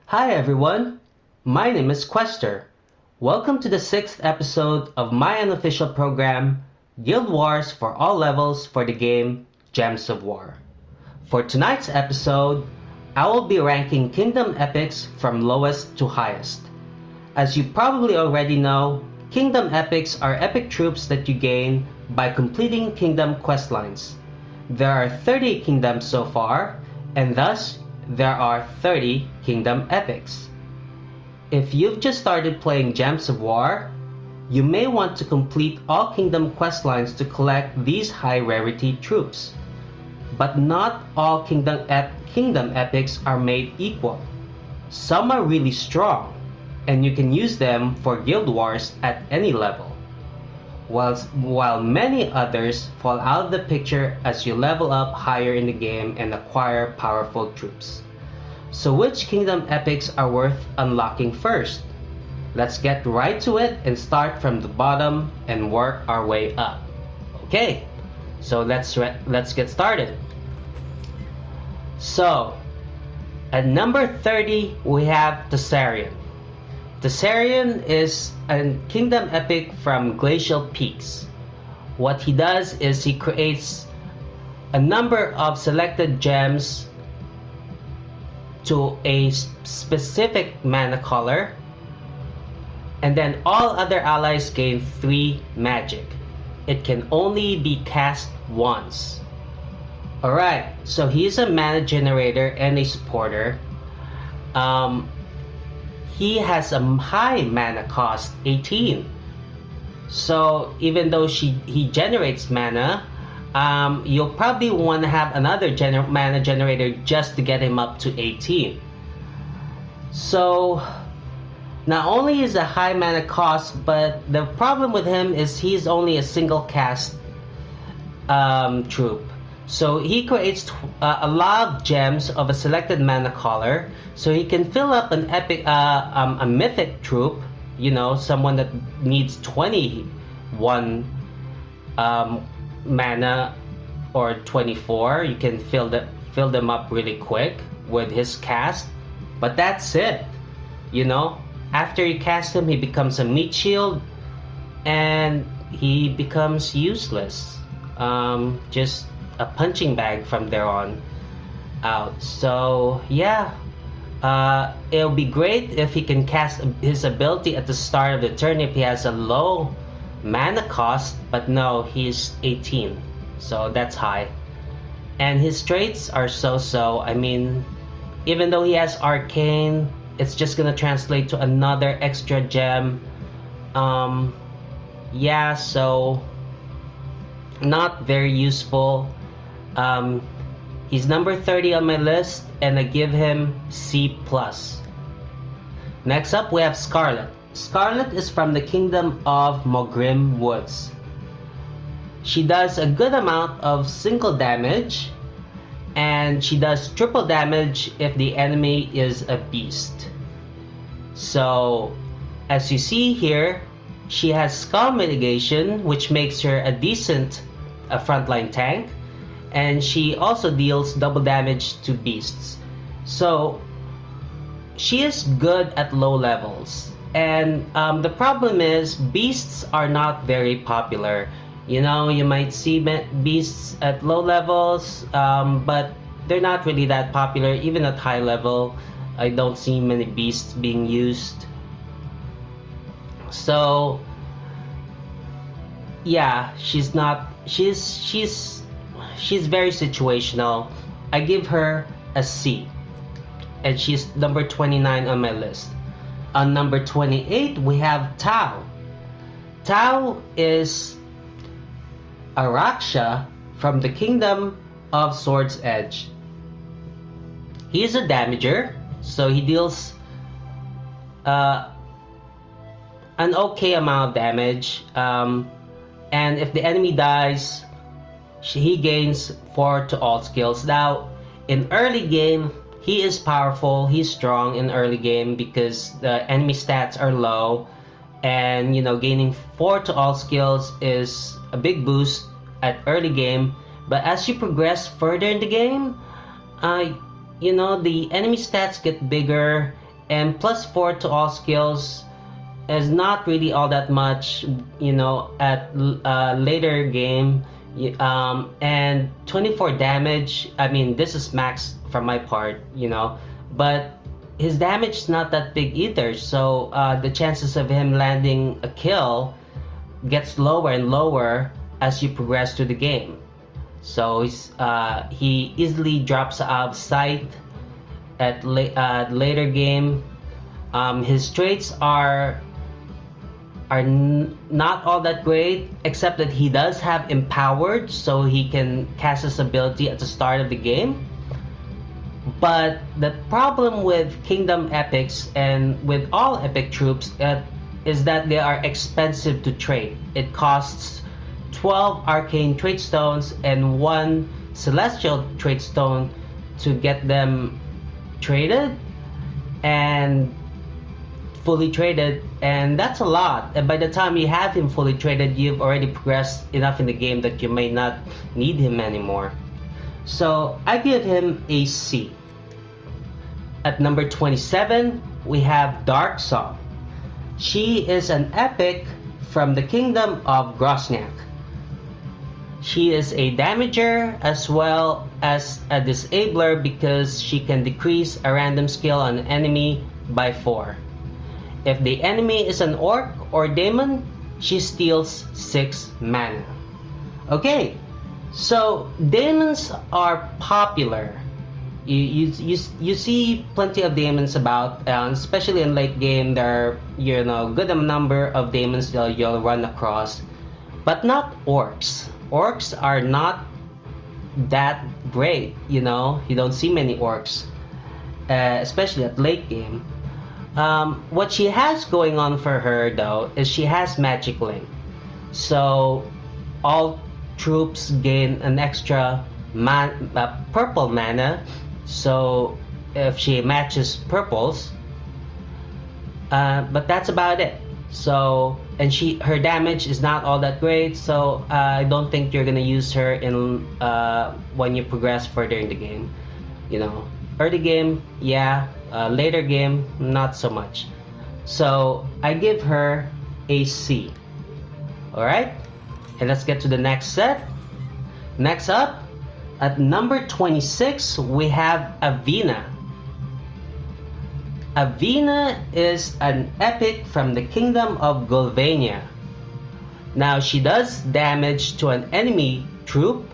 Hi everyone, my name is Quester. Welcome to the 6th episode of my unofficial program, Guild Wars for all levels for the game Gems of War. For tonight's episode, I will be ranking Kingdom Epics from lowest to highest. As you probably already know, Kingdom Epics are epic troops that you gain by completing Kingdom questlines. There are 30 kingdoms so far, and thus there are 30 Kingdom Epics. If you've just started playing Gems of War, you may want to complete all Kingdom questlines to collect these high rarity troops. But not all Kingdom Epics are made equal. Some are really strong, and you can use them for Guild Wars at any level, while many others fall out of the picture as you level up higher in the game and acquire powerful troops. So which Kingdom Epics are worth unlocking first? Let's get right to it and start from the bottom and work our way up. Okay, so let's get started. So, at number 30 we have the Sirian. The Sirian is a Kingdom Epic from Glacial Peaks. What he does is he creates a number of selected gems to a specific mana color, and then all other allies gain 3 magic. It can only be cast once. Alright, so he's a mana generator and a supporter. He has a high mana cost, 18. So even though he generates mana, you'll probably want to have another mana generator just to get him up to 18. So not only is a high mana cost, but the problem with him is he's only a single cast troop. So he creates a lot of gems of a selected mana color, so he can fill up an epic, a mythic troop. You know, someone that needs 21 mana or 24. You can fill them up really quick with his cast, but that's it. You know, after you cast him, he becomes a meat shield, and he becomes useless. Just a punching bag from there on out. So yeah, it'll be great if he can cast his ability at the start of the turn if he has a low mana cost, but no, he's 18, so that's high. And his traits are so-so. I mean, even though he has arcane, it's just gonna translate to another extra gem. Yeah, so not very useful. He's number 30 on my list, and I give him C+. Next up we have Scarlet. Scarlet is from the Kingdom of Mogrim Woods. She does a good amount of single damage, and she does triple damage if the enemy is a beast. So as you see here, she has skull mitigation, which makes her a decent frontline tank, and she also deals double damage to beasts. So she is good at low levels, and the problem is beasts are not very popular. You know, you might see beasts at low levels, but they're not really that popular. Even at high level, I don't see many beasts being used. So yeah, she's very situational. I give her a C, and she's number 29 on my list. On number 28 we have Tau. Tau is a Raksha from the Kingdom of Sword's Edge. He is a damager, so he deals an okay amount of damage, and if the enemy dies, he gains 4 to all skills. Now in early game, he is powerful, he's strong in early game because the enemy stats are low, and you know, gaining 4 to all skills is a big boost at early game. But as you progress further in the game, you know, the enemy stats get bigger, and +4 to all skills is not really all that much, at later game. And 24 damage, I mean, this is max from my part, but his damage is not that big either, so the chances of him landing a kill gets lower and lower as you progress through the game. So he easily drops out of sight at later game. His traits are not all that great, except that he does have empowered, so he can cast his ability at the start of the game. But the problem with Kingdom Epics and with all epic troops is that they are expensive to trade. It costs 12 arcane trait stones and 1 celestial trait stone to get them traded and fully traded, and that's a lot. And by the time you have him fully traded, you've already progressed enough in the game that you may not need him anymore. So I give him a C. At number 27, we have Dark Song. She is an epic from the kingdom of Grosniak. She is a damager as well as a disabler because she can decrease a random skill on an enemy by 4. If the enemy is an orc or demon, she steals 6 mana. Okay, so demons are popular. You see plenty of demons about, especially in late game. There are good number of demons that you'll run across, but not orcs. Orcs are not that great. You don't see many orcs, especially at late game. What she has going on for her though is she has Magic Link, so all troops gain an extra purple mana. So if she matches purples, but that's about it. So, and her damage is not all that great, so I don't think you're gonna use her in when you progress further in the game. Early game, yeah. Later game, not so much. So I give her a C. Alright, and let's get to the next set. Next up, at number 26, we have Avina. Avina is an epic from the kingdom of Gulvania. Now she does damage to an enemy troop,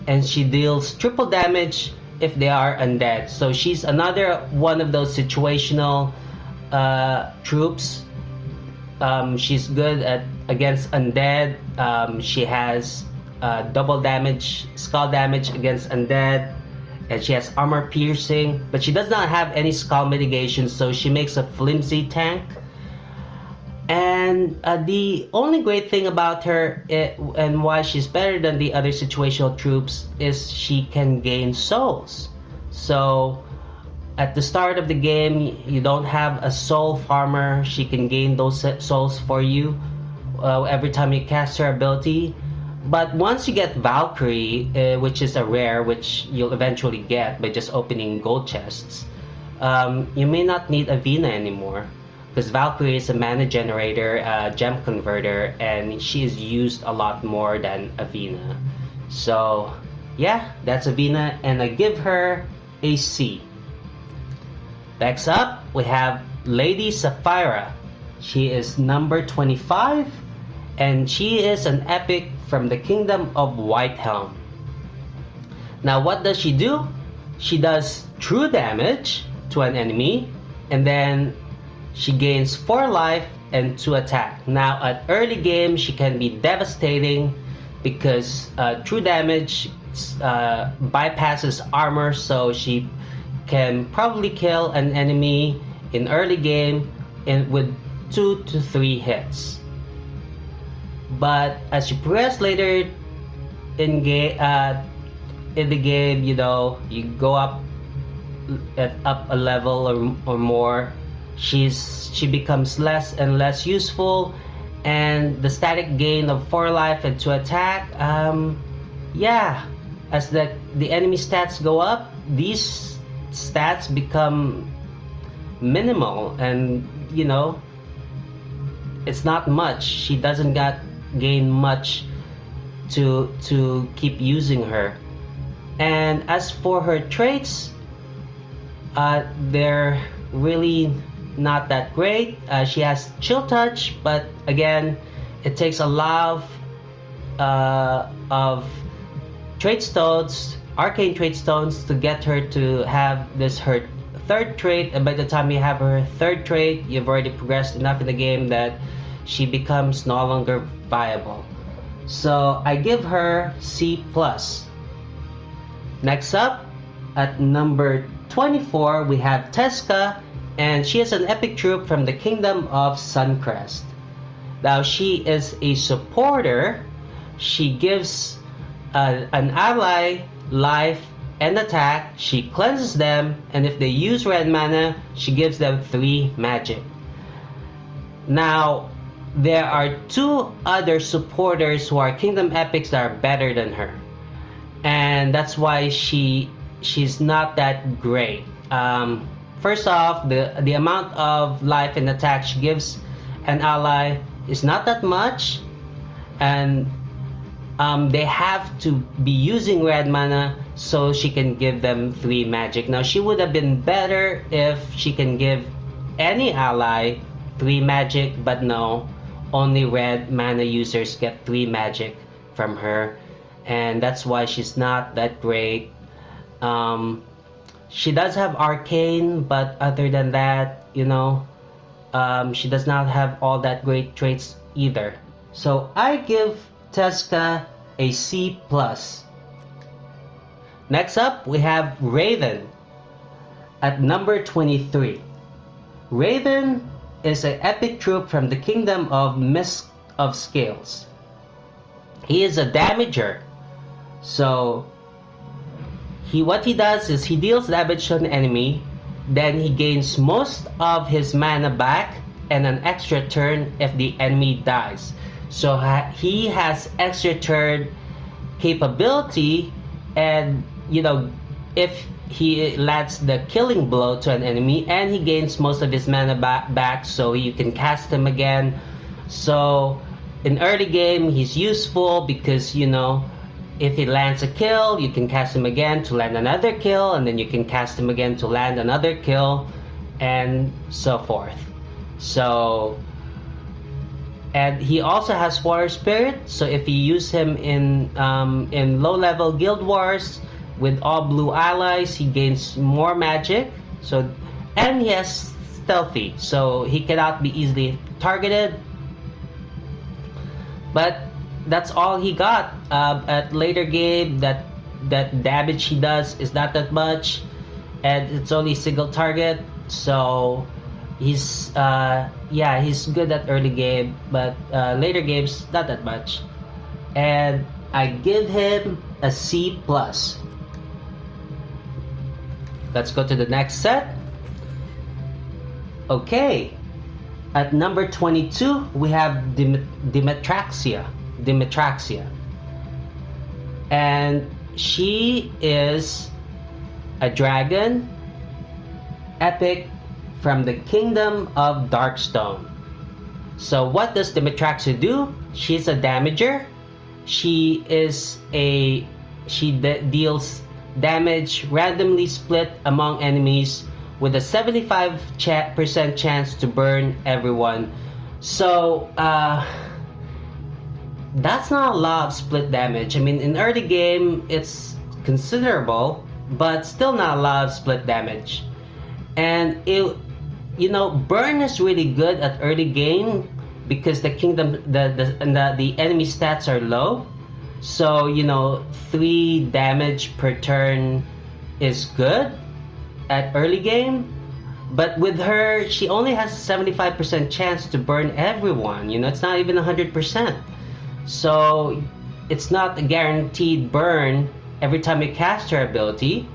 and she deals triple damage if they are undead. So she's another one of those situational troops. She's good against undead. She has double damage, skull damage against undead, and she has armor piercing, but she does not have any skull mitigation, so she makes a flimsy tank. And the only great thing about her and why she's better than the other situational troops is she can gain souls. So at the start of the game, you don't have a soul farmer. She can gain those souls for you every time you cast her ability. But once you get Valkyrie, which is a rare, which you'll eventually get by just opening gold chests, you may not need Avina anymore, because Valkyrie is a mana generator, gem converter, and she is used a lot more than Avina. So yeah, that's Avina, and I give her a C. Next up, we have Lady Sapphira. She is number 25, and she is an epic from the kingdom of Whitehelm. Now what does she do? She does true damage to an enemy, and then she gains 4 life and 2 attack. Now at early game, she can be devastating because true damage bypasses armor, so she can probably kill an enemy in early game with 2 to 3 hits. But as you progress later in the game, you go up a level or more, she becomes less and less useful, and the static gain of 4 life and 2 attack, as the enemy stats go up, these stats become minimal, and you know, it's not much. She doesn't gain much to keep using her. And as for her traits, they're really not that great. She has chill touch, but again, it takes a lot of trait stones, arcane trait stones, to get her to have this her third trait. And by the time you have her third trait, you've already progressed enough in the game that she becomes no longer viable. So I give her C+. Next up, at number 24, we have Teska, and she is an epic troop from the Kingdom of Suncrest. Now, she is a supporter. She gives an ally life and attack. She cleanses them, and if they use red mana, she gives them 3 magic. Now, there are 2 other supporters who are Kingdom Epics that are better than her, and that's why she's not that great. First off, the amount of life and attack she gives an ally is not that much, and they have to be using red mana so she can give them 3 magic. Now, she would have been better if she can give any ally 3 magic, but no, only red mana users get 3 magic from her, and that's why she's not that great. She does have arcane, but other than that, you know, she does not have all that great traits either. So I give Teska a C+. Next up, we have Raven at number 23. Raven is an epic troop from the Kingdom of Mist of Scales. He is a damager. So what he does is he deals damage to an enemy, then he gains most of his mana back and an extra turn if the enemy dies. So he has extra turn capability, and you know, if he lands the killing blow to an enemy, and he gains most of his mana back, so you can cast him again. So in early game, he's useful because, you know, if he lands a kill, you can cast him again to land another kill, and then you can cast him again to land another kill, and so forth. So, and he also has Water Spirit, so if you use him in low-level Guild Wars with all blue allies, he gains more magic. So, and he has Stealthy, so he cannot be easily targeted. But that's all he got. At later game, that damage he does is not that much, and it's only single target. So he's he's good at early game, but later games not that much. And I give him a C+. Let's go to the next set. Okay, at number 22 we have Dmytryk, and she is a dragon epic from the Kingdom of Darkstone. So what does Dmytryk do? She's a damager. She deals damage randomly split among enemies with a 75% chance to burn everyone. So that's not a lot of split damage. I mean, in early game it's considerable, but still not a lot of split damage. And burn is really good at early game because the enemy stats are low. So 3 damage per turn is good at early game. But with her, she only has a 75% chance to burn everyone. It's not even 100%. So it's not a guaranteed burn every time you cast her ability.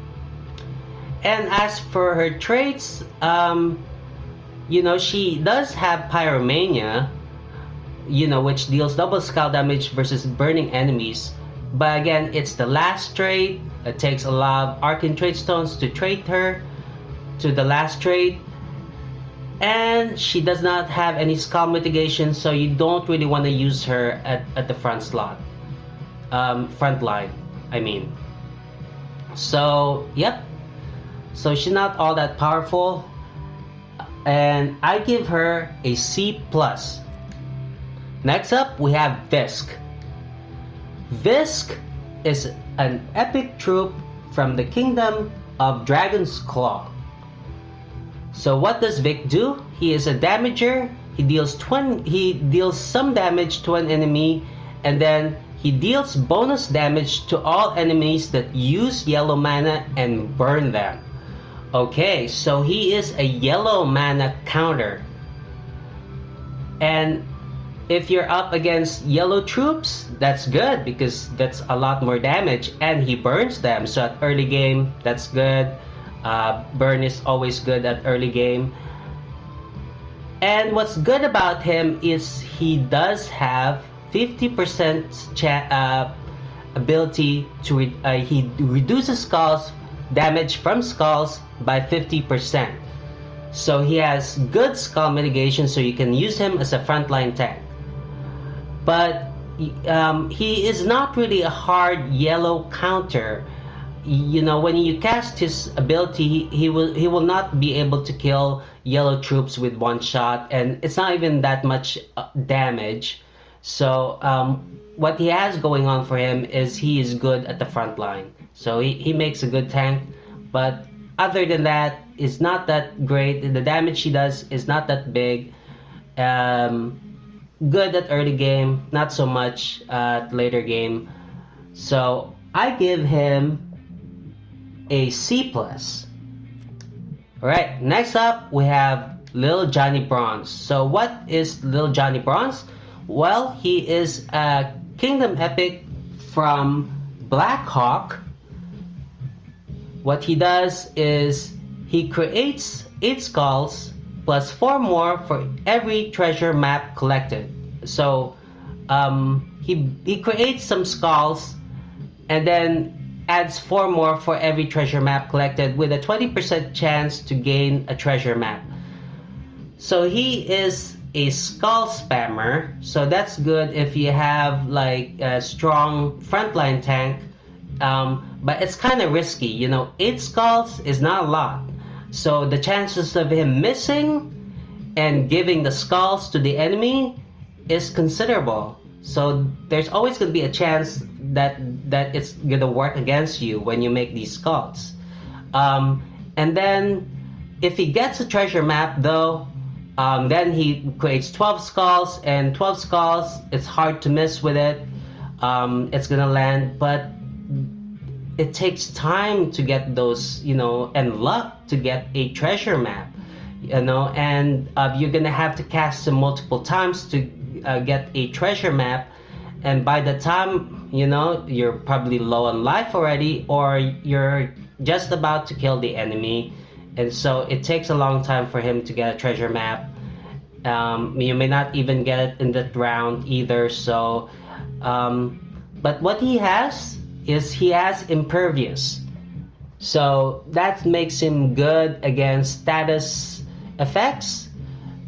And as for her traits, she does have Pyromania, which deals double skull damage versus burning enemies. But again, it's the last trait. It takes a lot of arcane trait stones to trait her to the last trait. And she does not have any skull mitigation, so you don't really want to use her at the front slot. Front line, I mean. So, yep. So she's not all that powerful. And I give her a C+. Next up, we have Fisk. Fisk is an epic troop from the kingdom of Dragon's Claw. So what does Vic do? He is a damager. He deals some damage to an enemy, and then he deals bonus damage to all enemies that use yellow mana and burn them. Okay, so he is a yellow mana counter. And if you're up against yellow troops, that's good because that's a lot more damage, and he burns them. So at early game, that's good. Burn is always good at early game. And what's good about him is he does have 50% ability to he reduces skulls damage from skulls by 50%. So he has good skull mitigation, so you can use him as a frontline tank. But he is not really a hard yellow counter. You know, when you cast his ability, he will not be able to kill yellow troops with one shot, and it's not even that much damage. So what he has going on for him is he is good at the front line. So he makes a good tank, but other than that, it's not that great. The damage he does is not that big. Good at early game, not so much at later game. So I give him a C+. Alright, next up we have Lil Johnny Bronze. So what is Lil Johnny Bronze? Well, he is a Kingdom Epic from Blackhawk. What he does is he creates 8 skulls plus 4 more for every treasure map collected. So he creates some skulls and then adds 4 more for every treasure map collected with a 20% chance to gain a treasure map. So he is a skull spammer, so that's good if you have like a strong frontline tank, but it's kind of risky, you know. 8 skulls is not a lot, so the chances of him missing and giving the skulls to the enemy is considerable. So there's always going to be a chance that it's going to work against you when you make these skulls. And then if he gets a treasure map though, then he creates 12 skulls, and 12 skulls, it's hard to miss with it. It's going to land, but it takes time to get those, you know, and luck to get a treasure map, you know, and you're going to have to cast them multiple times to get a treasure map, and by the time, you know, you're probably low on life already, or you're just about to kill the enemy, and so it takes a long time for him to get a treasure map. You may not even get it in that round either. So but what he has is he has impervious, so that makes him good against status effects,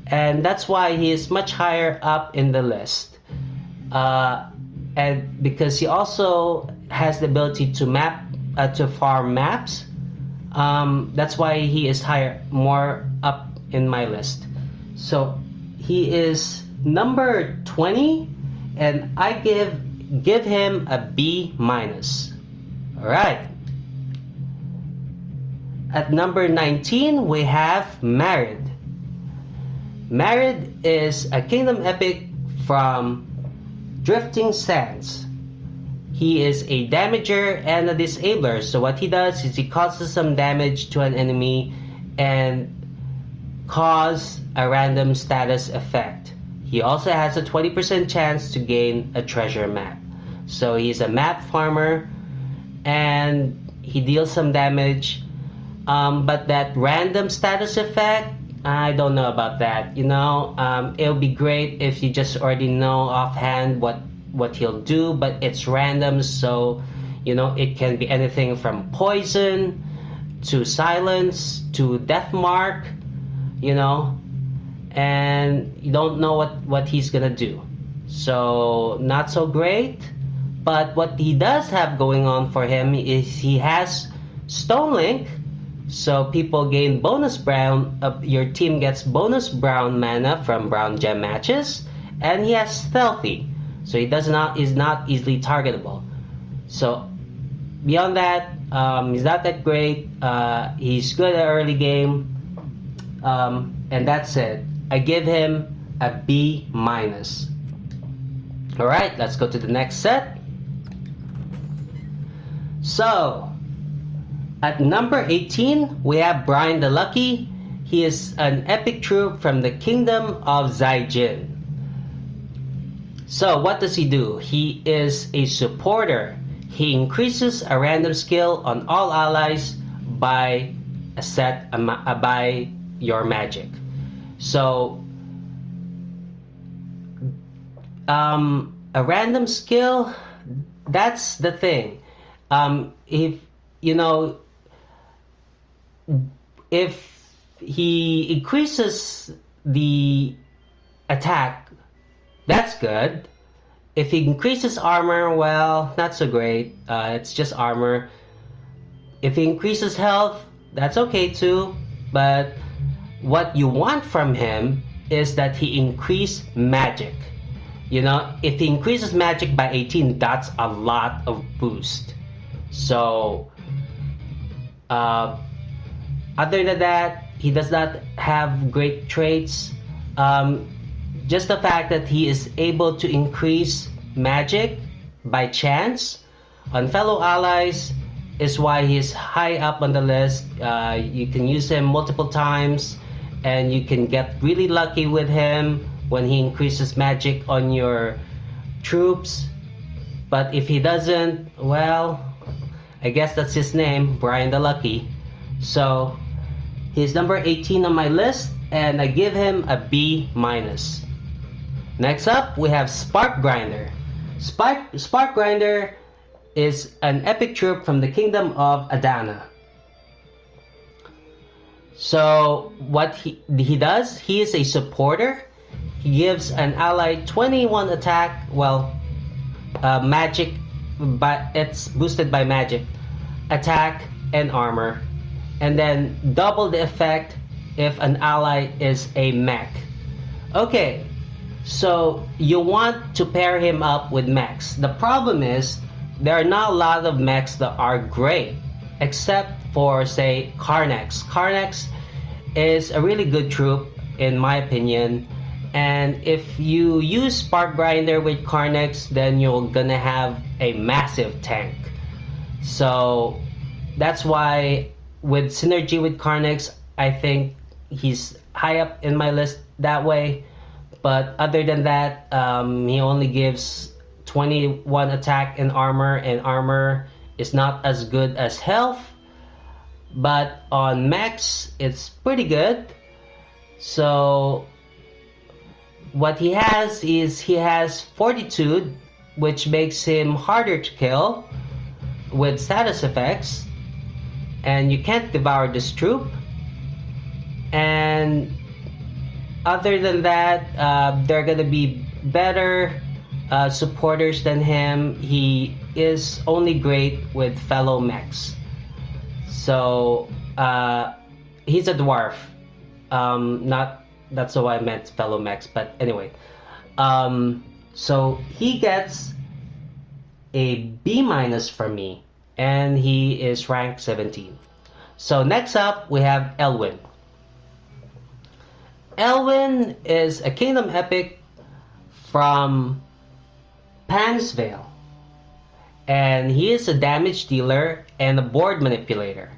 and that's why he is much higher up in the list. And because he also has the ability to map to farm maps, that's why he is more up in my list. So he is number 20, and I give him a B-. All right. At number 19 we have Married. Married is a Kingdom Epic from Drifting Sands. He is a damager and a disabler, so what he does is he causes some damage to an enemy and cause a random status effect. He also has a 20% chance to gain a treasure map. So he's a map farmer and he deals some damage, but that random status effect, I don't know about that, you know. It'll be great if you just already know offhand what he'll do, but it's random, so you know, it can be anything from poison to silence to death mark, you know. and you don't know what he's gonna do. So not so great. But what he does have going on for him is he has Stone Link, so people gain bonus brown. Your team gets bonus brown mana from brown gem matches, and he has Stealthy, so he is not easily targetable. So beyond that, he's not that great. He's good at early game, and that's it. I give him a B minus. All right, let's go to the next set. So, at number 18, we have Brine the Lucky. He is an epic troop from the Kingdom of Zaijin. So, what does he do? He is a supporter. He increases a random skill on all allies by by your magic. So, a random skill, that's the thing. If you know, if he increases the attack, that's good. If he increases armor, well, not so great. It's just armor. If he increases health, that's okay too. But what you want from him is that he increase magic. You know, if he increases magic by 18, that's a lot of boost. So, other than that, he does not have great traits. Just the fact that he is able to increase magic by chance on fellow allies is why he's high up on the list. You can use him multiple times, and you can get really lucky with him when he increases magic on your troops. But if he doesn't, well, I guess that's his name, Brine the Lucky. So he's number 18 on my list, and I give him a B minus. Next up, we have Spark Greiner. Spark Greiner is an epic troop from the Kingdom of Adana. So what he does, he is a supporter. He gives an ally 21 attack, magic, but it's boosted by magic, attack, and armor, and then double the effect if an ally is a mech. Okay, so you want to pair him up with mechs. The problem is there are not a lot of mechs that are great, except for, say, Karnex. Karnex is a really good troop in my opinion, and if you use Spark Grinder with Karnex, then you're gonna have a massive tank. So that's why with synergy with Karnex, I think he's high up in my list that way. But other than that, he only gives 21 attack and armor is not as good as health. But on max, it's pretty good. So what he has is he has Fortitude, which makes him harder to kill with status effects, and you can't devour this troop. And other than that, they're gonna be better supporters than him. He is only great with fellow mechs. So he's a dwarf. That's how I meant fellow mechs, but anyway. So he gets a B minus from me, and he is ranked 17. So next up, we have Lwin. Lwin is a Kingdom Epic from Pansvale, and he is a damage dealer and a board manipulator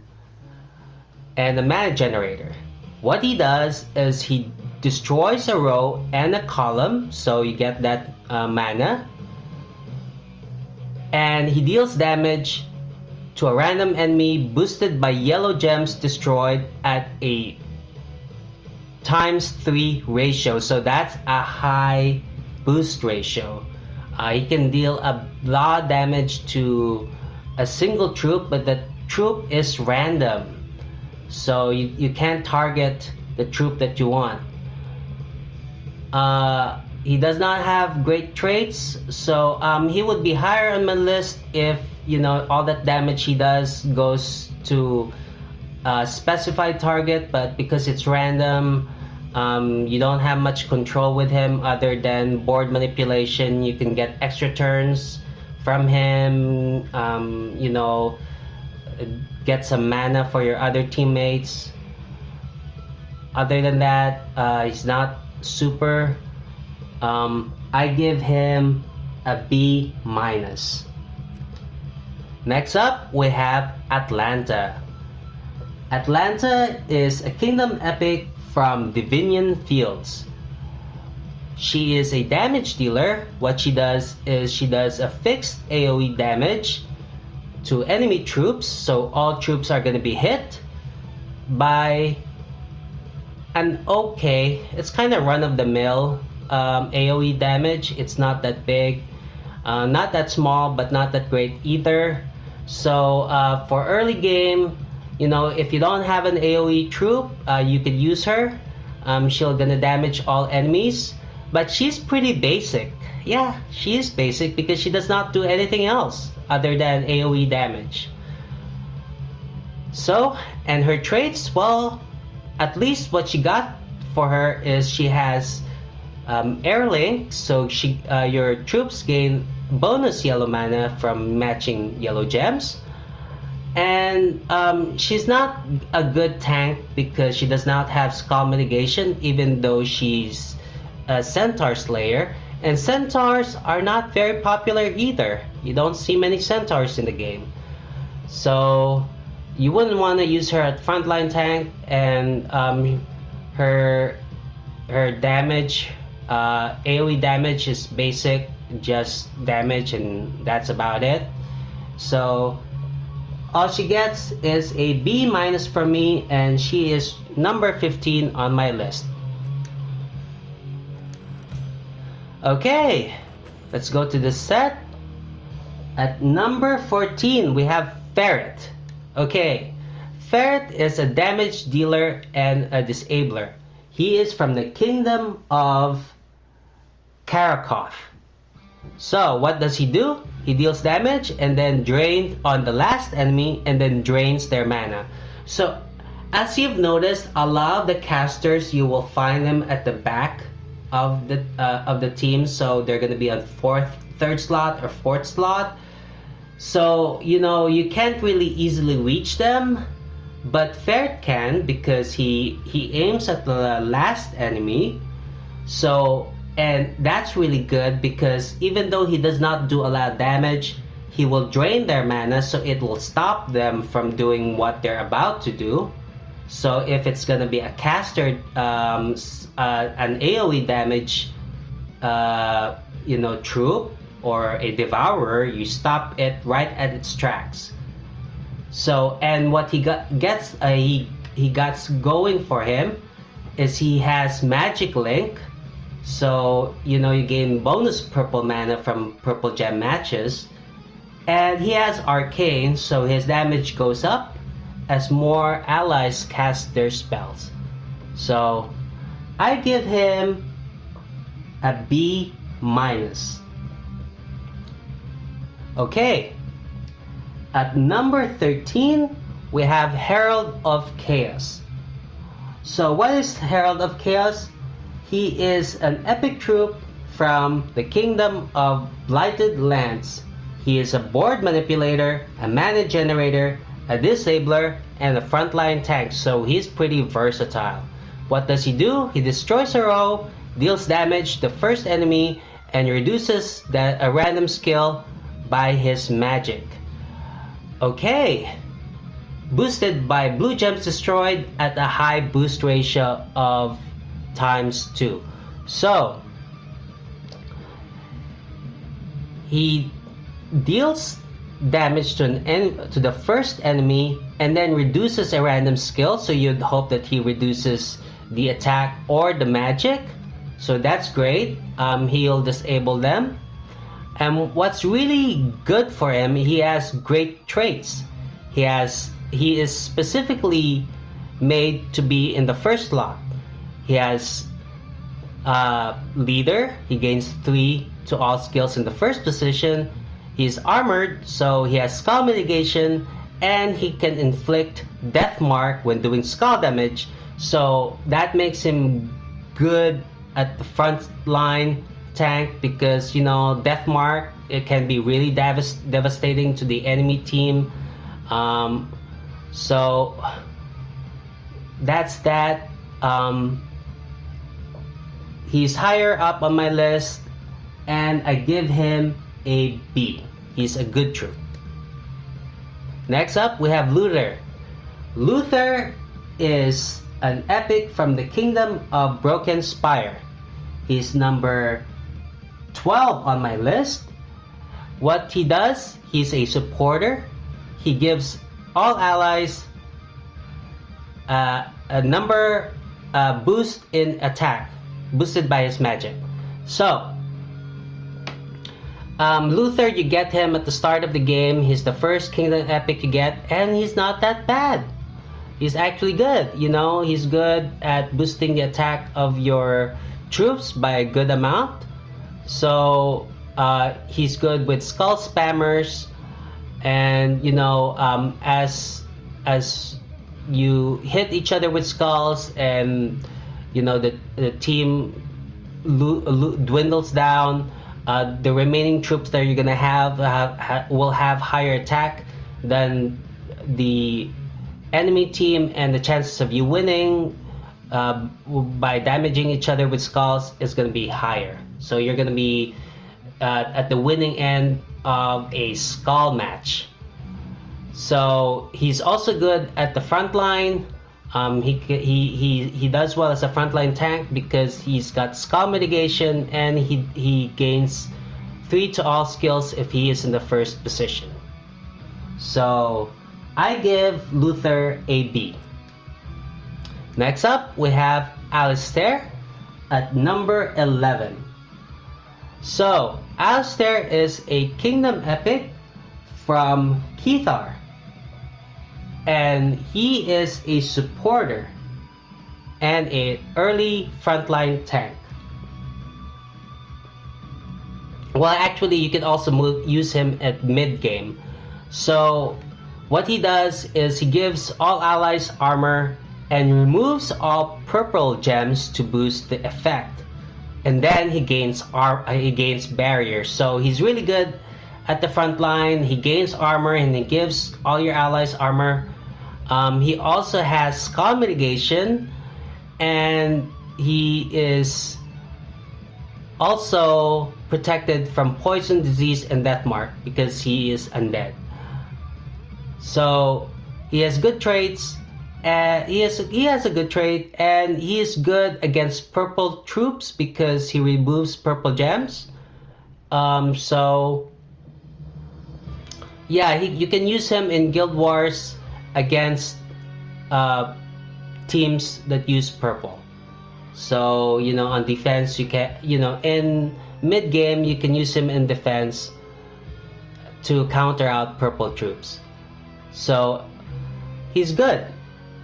and a mana generator. What he does is he destroys a row and a column, so you get that mana, and he deals damage to a random enemy boosted by yellow gems destroyed at a ×3 ratio. So that's a high boost ratio. He can deal a lot of damage to a single troop, but the troop is random, so you can't target the troop that you want. He does not have great traits, so he would be higher on my list if, you know, all that damage he does goes to a specified target, but because it's random, you don't have much control with him other than board manipulation. You can get extra turns from him, you know, get some mana for your other teammates. Other than that, he's not super. I give him a B minus. Next up, we have Atlanta. Atlanta is a kingdom epic from Divinian Fields. She is a damage dealer. What she does is she does a fixed AoE damage to enemy troops, so all troops are going to be hit by an okay, it's kind of run-of-the-mill AoE damage. It's not that big, not that small, but not that great either. So for early game, you know, if you don't have an AoE troop, you could use her. She'll gonna damage all enemies, but she's pretty basic. Yeah, she is basic because she does not do anything else other than AoE damage. So, and her traits, well, at least what she got for her is she has air link, so your troops gain bonus yellow mana from matching yellow gems. And she's not a good tank because she does not have skull mitigation, even though she's a centaur slayer. And centaurs are not very popular either. You don't see many centaurs in the game. So you wouldn't want to use her at frontline tank, and her damage, AoE damage is basic, just damage, and that's about it. So all she gets is a B minus from me, and she is number 15 on my list. Okay, let's go to the set. At number 14, we have Ferret. Okay, Ferret is a damage dealer and a disabler. He is from the kingdom of Karakoth. So what does he do? He deals damage and then drains on the last enemy and then drains their mana. So as you've noticed, a lot of the casters, you will find them at the back of the team. So they're going to be on third slot or fourth slot. So, you know, you can't really easily reach them, but Ferret can because he aims at the last enemy. So, and that's really good because even though he does not do a lot of damage, he will drain their mana, so it will stop them from doing what they're about to do. So if it's gonna be a caster, an AoE damage, you know, troop, or a devourer, you stop it right at its tracks. So, and what he gets going for him is he has magic link. So, you know, you gain bonus purple mana from purple gem matches, and he has arcane, so his damage goes up as more allies cast their spells. So I give him a B minus. Okay, at number 13, we have Herald of Chaos. So what is Herald of Chaos? He is an epic troop from the Kingdom of Blighted Lands. He is a board manipulator, a mana generator, a disabler, and a frontline tank, so he's pretty versatile. What does he do? He destroys a row, deals damage to the first enemy, and reduces a random skill by his magic. Okay, boosted by blue gems destroyed at a high boost ratio of ×2. So he deals damage to the first enemy and then reduces a random skill, so you'd hope that he reduces the attack or the magic, so that's great. He'll disable them. And what's really good for him, he has great traits. He is specifically made to be in the first slot. He has leader. He gains 3 to all skills in the first position. He's armored, so he has skull mitigation, and he can inflict death mark when doing skull damage. So that makes him good at the front line tank, because death mark, it can be really devastating to the enemy team. So that's that. He's higher up on my list, and I give him a B. He's a good troop. Next up, we have Luther. Luther is an epic from the Kingdom of Broken Spire. He's number 12 on my list. What he does, he's a supporter. He gives all allies a number boost in attack, boosted by his magic. So Luther, you get him at the start of the game. He's the first Kingdom epic you get, and he's not that bad. He's actually good. He's good at boosting the attack of your troops by a good amount. So he's good with skull spammers, and as you hit each other with skulls, and the team dwindles down, the remaining troops that you're gonna have will have higher attack than the enemy team, and the chances of you winning by damaging each other with skulls is gonna be higher. So you're gonna be at the winning end of a skull match. So he's also good at the front line. He does well as a frontline tank because he's got skull mitigation, and he gains 3 to all skills if he is in the first position. So I give Luther a B. Next up, we have Alastair at number 11. So Alastair is a Kingdom epic from Kethar, and he is a supporter and an early frontline tank. Well, actually, you can also use him at mid game. So what he does is he gives all allies armor and removes all purple gems to boost the effect, and then he gains barriers. So he's really good at the front line. He gains armor and he gives all your allies armor. He also has skull mitigation, and he is also protected from poison, disease, and death mark because he is undead. So he has good traits. He has a good trait, and he is good against purple troops because he removes purple gems. So yeah, you can use him in Guild Wars against teams that use purple. So on defense, you can in mid game you can use him in defense to counter out purple troops. So he's good.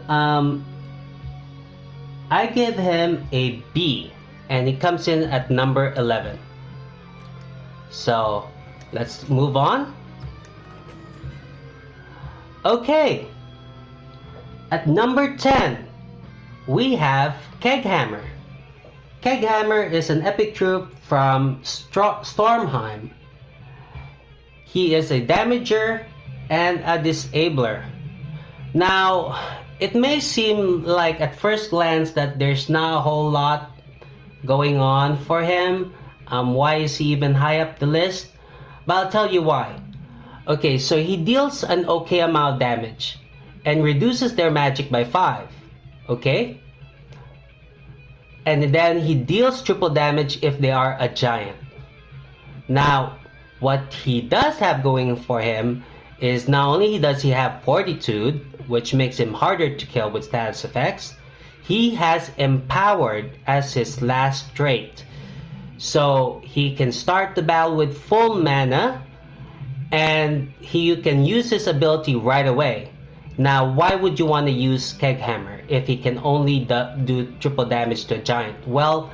I give him a B, and he comes in at number 11. So let's move on. Okay, at number 10 we have Keghammer. Keghammer is an epic troop from Stormheim. He is a damager and a disabler. Now, it may seem like at first glance that there's not a whole lot going on for him. Why is he even high up the list? But I'll tell you why. Okay, so he deals an okay amount of damage and reduces their magic by 5. Okay? And then he deals triple damage if they are a giant. Now, what he does have going for him is not only does he have fortitude, which makes him harder to kill with status effects, he has empowered as his last trait. So he can start the battle with full mana, and you can use his ability right away. Now, why would you want to use Keghammer if he can only do triple damage to a giant? Well,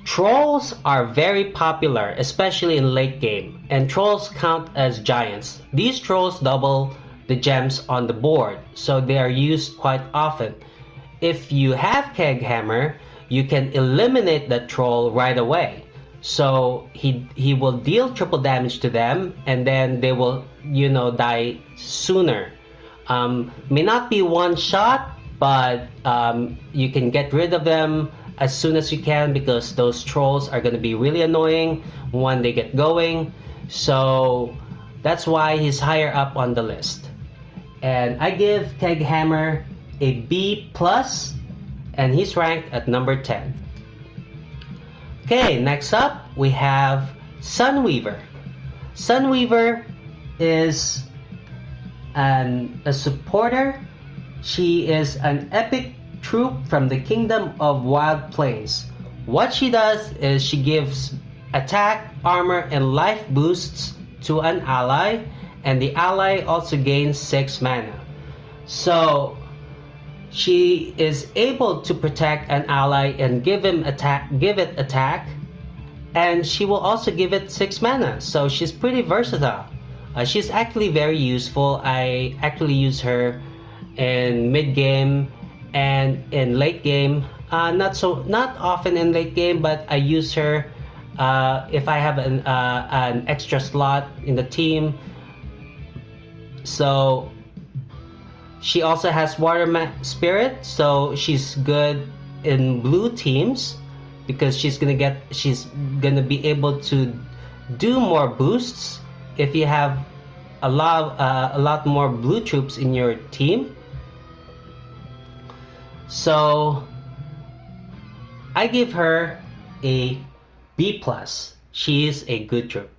Trolls are very popular, especially in late game, and trolls count as giants. These trolls double the gems on the board, so they are used quite often. If you have Keg Hammer, you can eliminate that troll right away. So he will deal triple damage to them, and then they will, die sooner. May not be one shot, but you can get rid of them as soon as you can, because those trolls are going to be really annoying when they get going. So that's why he's higher up on the list. And I give Keg Hammer a B+, and he's ranked at number 10. Okay, next up we have Sunweaver. Sunweaver is a supporter. She is an epic troop from the Kingdom of Wild Plains. What she does is she gives attack, armor, and life boosts to an ally, and the ally also gains 6 mana. So she is able to protect an ally and give it attack, and she will also give it 6 mana. So she's pretty versatile. She's actually very useful. I actually use her in mid game and in late game. Not often in late game, but I use her if I have an extra slot in the team. So she also has Water Spirit, so she's good in blue teams because she's gonna be able to do more boosts if you have a lot more blue troops in your team. So I give her a B+. She is a good troop.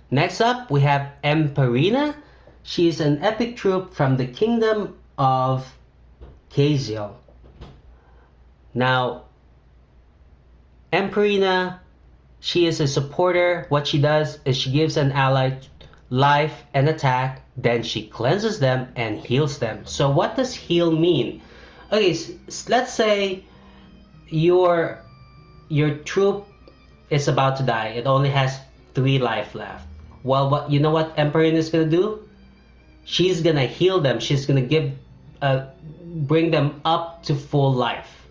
Next up, we have Purina. She is an epic troop from the Kingdom of Chaos. Now, Purina, she is a supporter. What she does is she gives an ally life and attack, then she cleanses them and heals them. So what does heal mean? Okay, let's say your troop is about to die. It only has 3 life left. Well, you know what Purina is gonna do? She's gonna heal them. She's gonna bring them up to full life,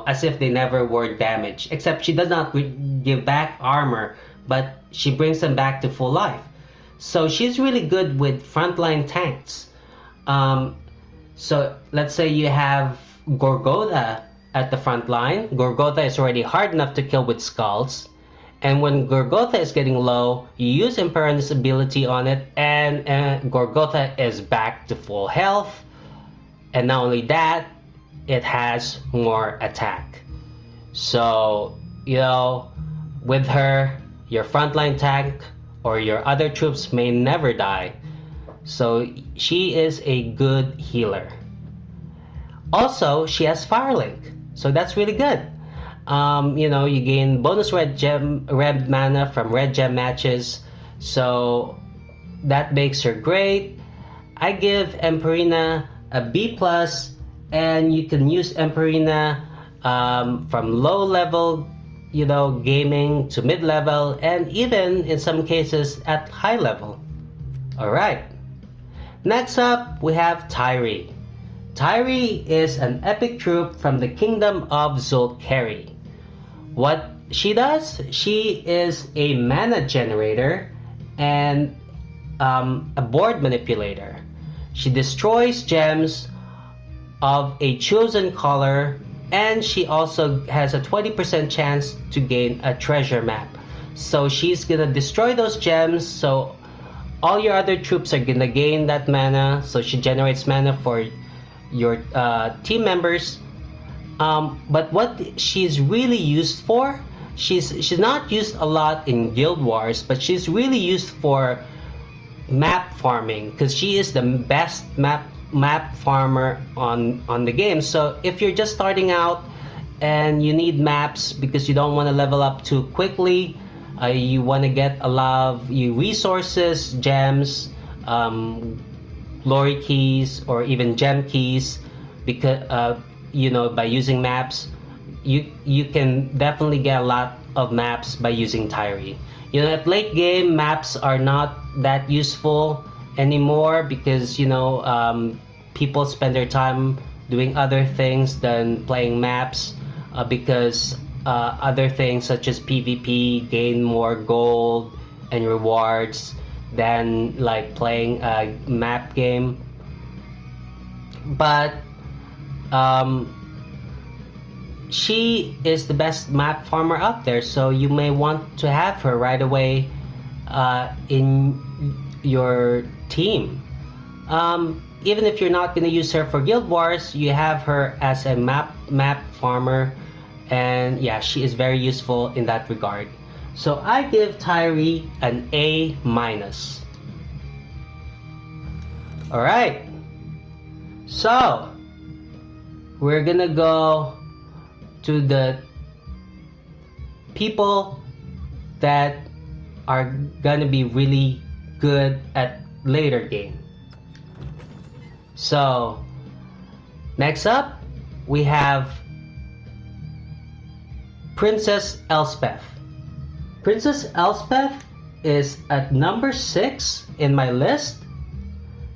as if they never were damaged. Except she does not give back armor, but she brings them back to full life. So she's really good with frontline tanks. So let's say you have Gorgotha at the front line. Gorgotha is already hard enough to kill with skulls. And when Gorgotha is getting low, you use Purina's ability on it, and Gorgotha is back to full health. And not only that, it has more attack. So, with her, your frontline tank or your other troops may never die. So she is a good healer. Also, she has Firelink, so that's really good. You gain bonus red mana from red gem matches, so that makes her great. I give Purina a B+, and you can use Purina from low level, gaming to mid level, and even in some cases at high level. Alright, next up we have Tyree. Tyree is an epic troop from the Kingdom of Zulkari. What she does, she is a mana generator and a board manipulator. She destroys gems of a chosen color, and she also has a 20% chance to gain a treasure map. So she's gonna destroy those gems, so all your other troops are gonna gain that mana. So she generates mana for your team members. But what she's really used for, she's not used a lot in Guild Wars, but she's really used for map farming, because she is the best map farmer on the game. So if you're just starting out and you need maps because you don't want to level up too quickly, you want to get a lot of resources, gems, glory keys, or even gem keys, because by using maps, you can definitely get a lot of maps by using Tyree. At late game, maps are not that useful anymore because people spend their time doing other things than playing maps, because other things such as PvP gain more gold and rewards than like playing a map game. But she is the best map farmer out there, so you may want to have her right away in your team. Even if you're not going to use her for Guild Wars, you have her as a map farmer, and yeah, she is very useful in that regard. So I give Tyree an A-. Alright, so we're gonna go to the people that are gonna be really good at later game. So next up we have Princess Elspeth. Princess Elspeth is at number 6 in my list.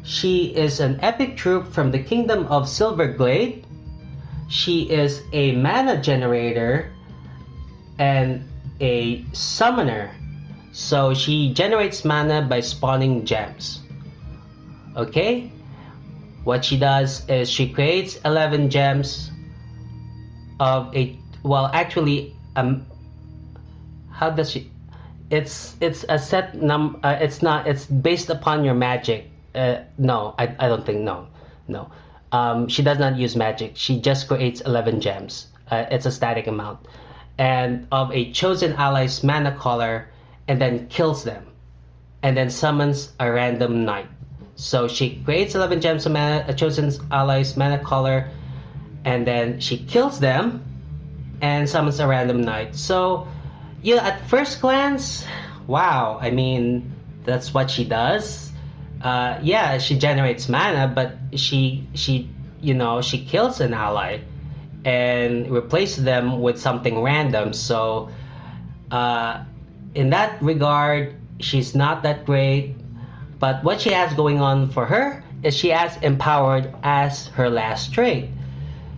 She is an epic troop from the Kingdom of Silverglade. She is a mana generator and a summoner. So she generates mana by spawning gems. Okay? What she does is she creates 11 gems of a, well, actually, how does she, it's a set number, it's not, it's based upon your magic. No, I don't think, no. She does not use magic. She just creates 11 gems. It's a static amount. And of a chosen ally's mana color, and then kills them. And then summons a random knight. So she creates 11 gems of mana, a chosen ally's mana color, and then she kills them and summons a random knight. So, at first glance, wow, I mean, that's what she does. Yeah, she generates mana, but she kills an ally and replaces them with something random. So in that regard, she's not that great. But what she has going on for her is she has empowered as her last trait.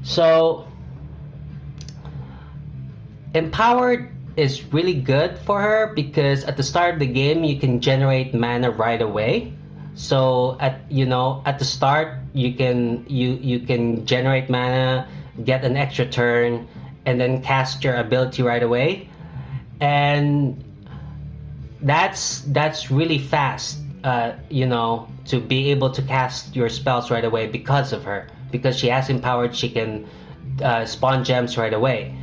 So empowered is really good for her because at the start of the game you can generate mana right away. So at the start you can generate mana, get an extra turn, and then cast your ability right away, and that's really fast. To be able to cast your spells right away because of her, because she has empowered, she can spawn gems right away.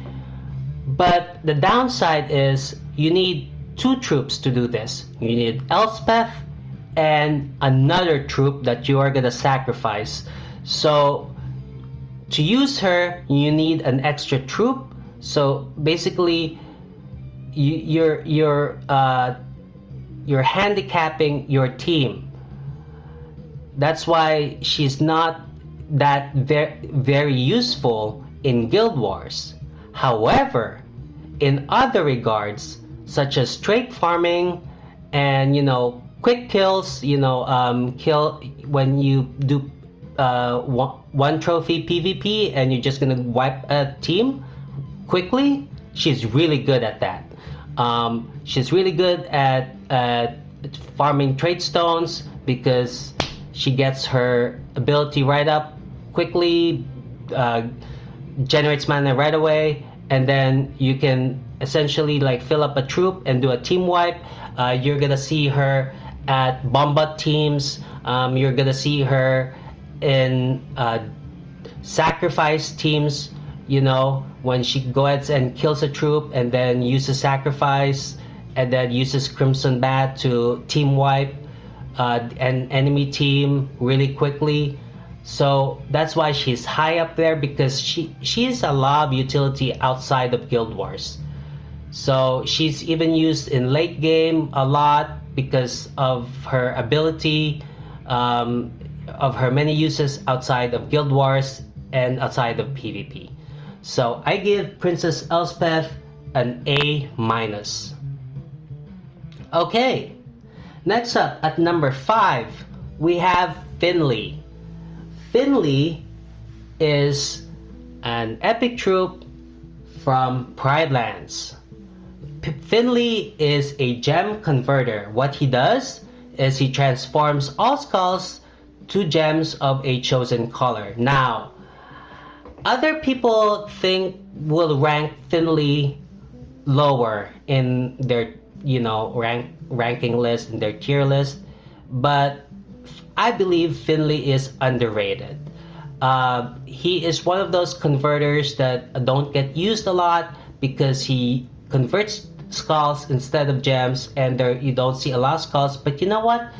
But the downside is you need 2 troops to do this. You need Elspeth and another troop that you are gonna sacrifice. So to use her, you need an extra troop. So basically, you're handicapping your team. That's why she's not that very useful in Guild Wars. However, in other regards, such as trait farming and quick kills, kill when you do one trophy PvP and you're just gonna wipe a team quickly, she's really good at that. She's really good at farming trait stones because she gets her ability right up quickly, generates mana right away, and then you can essentially like fill up a troop and do a team wipe. You're gonna see her at Bombat teams. You're gonna see her in sacrifice teams, when she goes and kills a troop and then uses sacrifice and then uses Crimson Bat to team wipe an enemy team really quickly. So that's why she's high up there, because she is a lot of utility outside of Guild Wars. So she's even used in late game a lot because of her ability, of her many uses outside of Guild Wars and outside of PvP. So I give Princess Elspeth an A minus. Okay, next up at number 5, we have Finley. Finley is an epic troop from Pride Lands. Finley is a gem converter. What he does is he transforms all skulls to gems of a chosen color. Now, other people will rank Finley lower in their ranking list, in their tier list, but I believe Finley is underrated. He is one of those converters that don't get used a lot because he converts skulls instead of gems, and you don't see a lot of skulls. But you know what?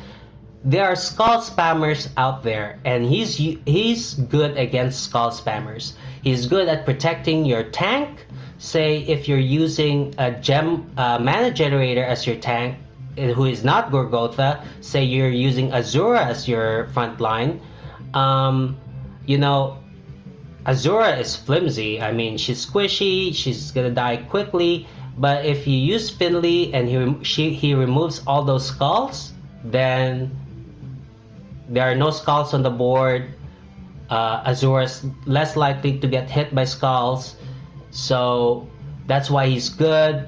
There are skull spammers out there, and he's good against skull spammers. He's good at protecting your tank. Say if you're using a gem mana generator as your tank, who is not Gorgotha, say you're using Azura as your front line, Azura is flimsy. I mean, she's squishy, she's gonna die quickly, but if you use Finley and he removes all those skulls, then there are no skulls on the board. Azura is less likely to get hit by skulls, so that's why he's good.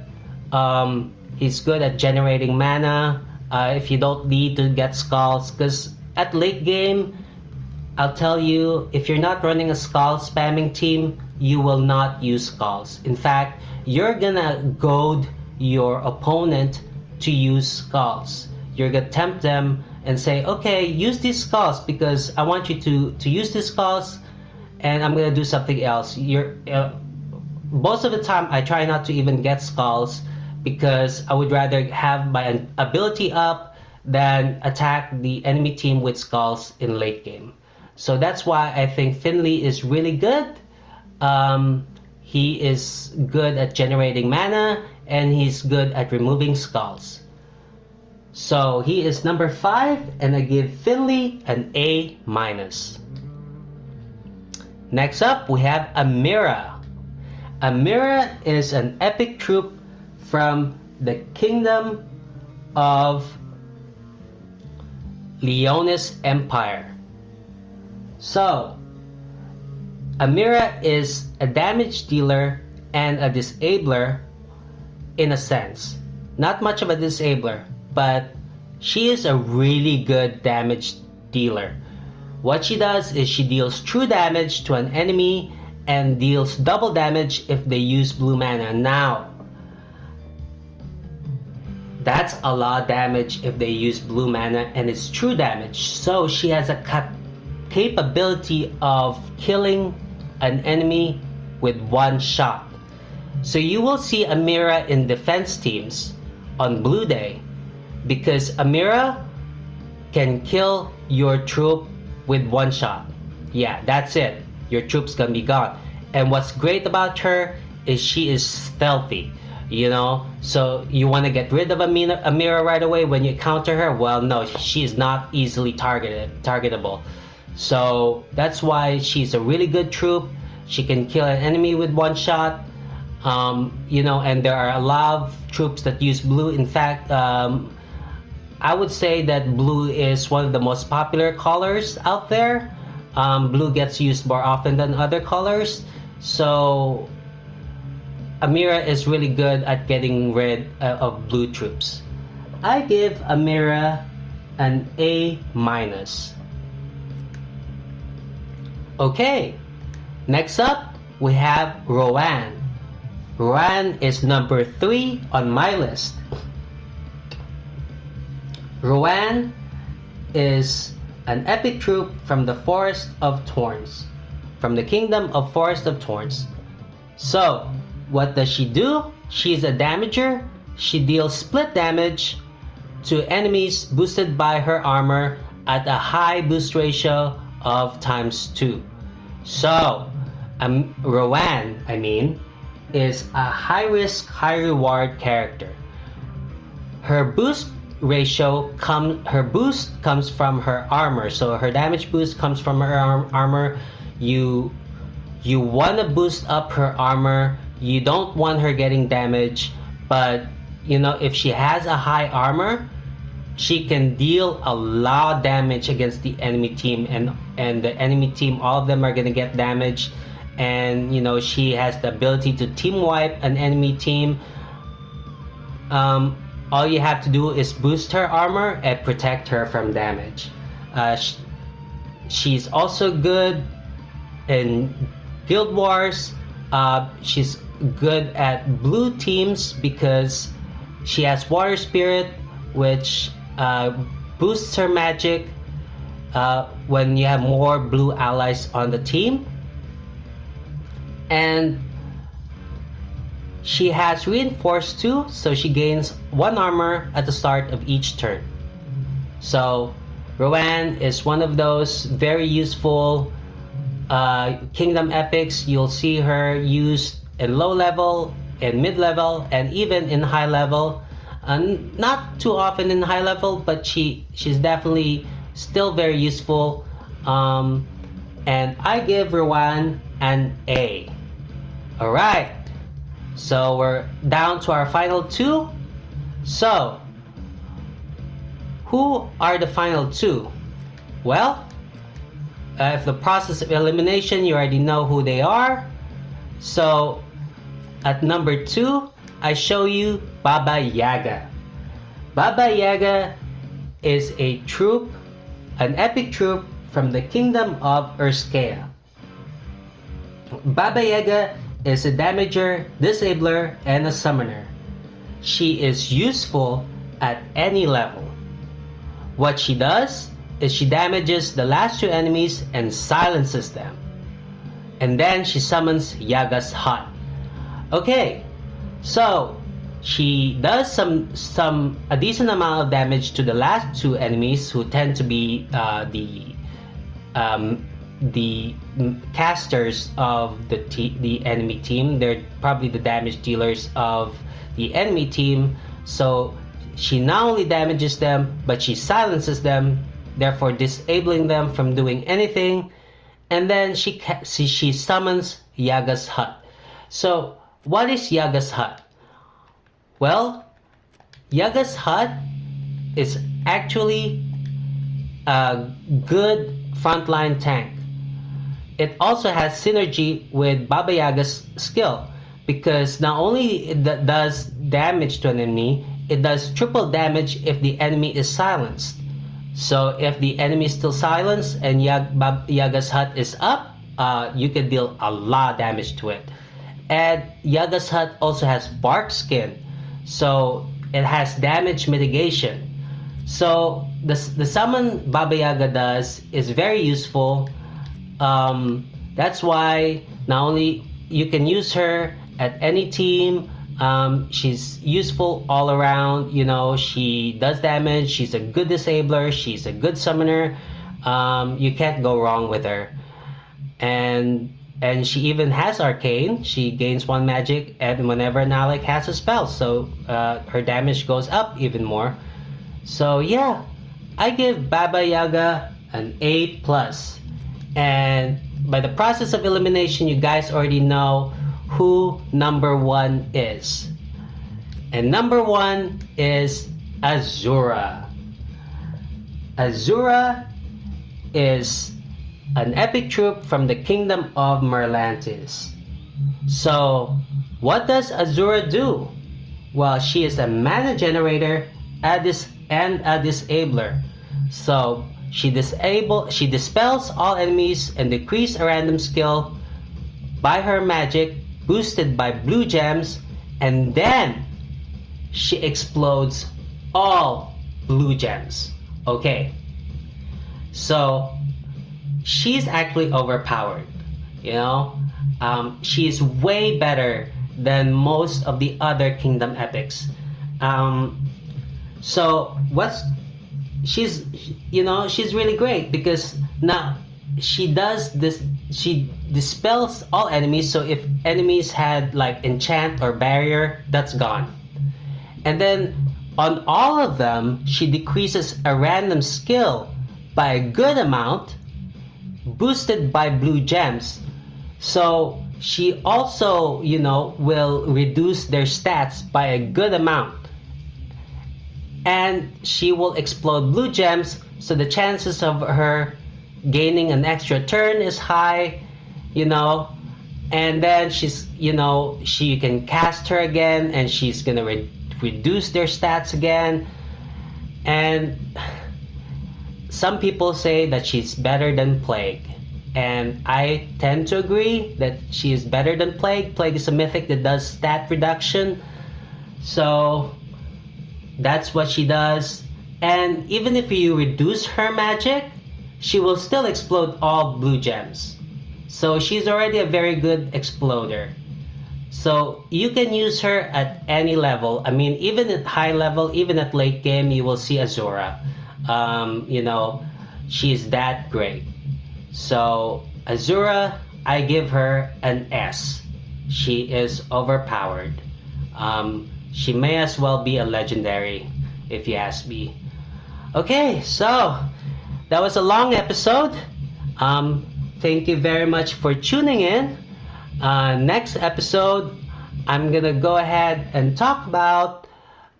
He's good at generating mana if you don't need to get skulls, because at late game, I'll tell you, if you're not running a skull spamming team, you will not use skulls. In fact, you're gonna goad your opponent to use skulls. You're gonna tempt them and say, okay, use these skulls because I want you to use these skulls, and I'm gonna do something else. Most of the time, I try not to even get skulls because I would rather have my ability up than attack the enemy team with skulls in late game. So that's why I think Finley is really good. He is good at generating mana, and he's good at removing skulls. So he is number 5, and I give Finley an A minus. Next up, we have Amira. Amira is an epic troop from the Kingdom of Leonis Empire. So, Amira is a damage dealer and a disabler in a sense. Not much of a disabler, but she is a really good damage dealer. What she does is she deals true damage to an enemy and deals double damage if they use blue mana. Now, that's a lot of damage if they use blue mana, and it's true damage. So she has a capability of killing an enemy with one shot. So you will see Amira in defense teams on Blue Day because Amira can kill your troop with one shot. Yeah, that's it. Your troop's gonna be gone. And what's great about her is she is stealthy. So you want to get rid of Amira right away when you counter her? Well, no, she is not easily targetable. So that's why she's a really good troop. She can kill an enemy with one shot. And there are a lot of troops that use blue. In fact, I would say that blue is one of the most popular colors out there. Blue gets used more often than other colors. So Amira is really good at getting rid of blue troops. I give Amira an A minus. Okay, next up we have Roane. Roane is number 3 on my list. Roane is an epic troop from the Forest of Thorns, from the Kingdom of Forest of Thorns. So, what does she do? She's a damager. She deals split damage to enemies boosted by her armor at a high boost ratio of ×2. So, Roane, is a high risk, high reward character. Her boost comes from her armor. So her damage boost comes from her armor. You You want to boost up her armor. You don't want her getting damage, but you know, if she has a high armor, she can deal a lot of damage against the enemy team, and the enemy team, all of them are gonna get damage. And you know, she has the ability to team wipe an enemy team. All you have to do is boost her armor and protect her from damage. She's also good in Guild Wars. She's good at blue teams because she has Water Spirit, which boosts her magic when you have more blue allies on the team. And she has Reinforced too, so she gains 1 armor at the start of each turn. So Roane is one of those very useful Kingdom Epics. You'll see her used in low level, in mid level, and even in high level. Not too often in high level, but she's definitely still very useful. And I give Roane an A. Alright, so we're down to our final 2. So, who are the final 2? Well, if the process of elimination, you already know who they are. So, at number 2, I show you Baba Yaga. Baba Yaga is a troop, an epic troop from the Kingdom of Erskaya. Baba Yaga is a damager, disabler, and a summoner. She is useful at any level. What she does is she damages the last 2 enemies and silences them. And then she summons Yaga's Hut. Okay, so she does a decent amount of damage to the last 2 enemies, who tend to be the casters of the enemy team. They're probably the damage dealers of the enemy team. So she not only damages them, but she silences them, therefore disabling them from doing anything. And then she summons Yaga's Hut. So what is Yaga's Hut? Well, Yaga's Hut is actually a good frontline tank. It also has synergy with Baba Yaga's skill, because not only it does damage to an enemy, it does triple damage if the enemy is silenced. So if the enemy is still silenced and Yaga's Hut is up, you can deal a lot of damage to it. And Yaga's Hut also has bark skin, so it has damage mitigation. So the summon Baba Yaga does is very useful. That's why not only you can use her at any team, she's useful all around. You know, she does damage, she's a good disabler, she's a good summoner. You can't go wrong with her. And she even has Arcane. She gains 1 magic and whenever an ally casts a spell, so her damage goes up even more. So yeah, I give Baba Yaga an A+. And by the process of elimination, you guys already know who number 1 is. And number 1 is Azura. Azura is an epic troop from the Kingdom of Merlantis. So, what does Azura do? Well, she is a mana generator and a disabler. So, she dispels all enemies and decreases a random skill by her magic, boosted by blue gems, and then she explodes all blue gems. Okay, so she's actually overpowered. You know, she's way better than most of the other Kingdom epics. So she's really great because now she does this. She dispels all enemies, so if enemies had like enchant or barrier, that's gone. And then on all of them, she decreases a random skill by a good amount, boosted by blue gems. So she also, will reduce their stats by a good amount. And she will explode blue gems, so the chances of her gaining an extra turn is high, and then you can cast her again, and she's gonna reduce their stats again. And some people say that she's better than Plague, and I tend to agree that she is better than Plague. Plague is a mythic that does stat reduction, so that's what she does. And even if you reduce her magic, she will still explode all blue gems. So she's already a very good exploder. So you can use her at any level. I mean, even at high level, even at late game, you will see Azura. She's that great. So Azura, I give her an S. She is overpowered. She may as well be a legendary, if you ask me. Okay, so that was a long episode. Thank you very much for tuning in. Next episode, I'm gonna go ahead and talk about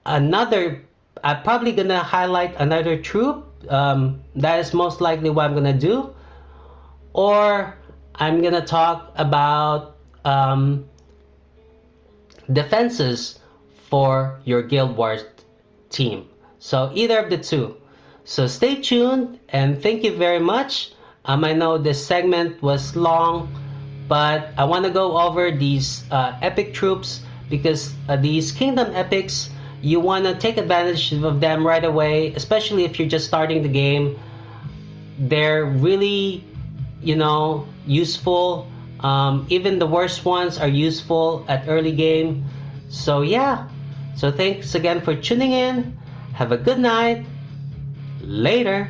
another. I'm probably gonna highlight another troop. That is most likely what I'm gonna do. Or I'm gonna talk about defenses for your Guild Wars team. So either of the two. So stay tuned and thank you very much. I know this segment was long, but I want to go over these epic troops because these kingdom epics, you want to take advantage of them right away, especially if you're just starting the game. They're really, useful. Even the worst ones are useful at early game. So yeah, so thanks again for tuning in. Have a good night. Later.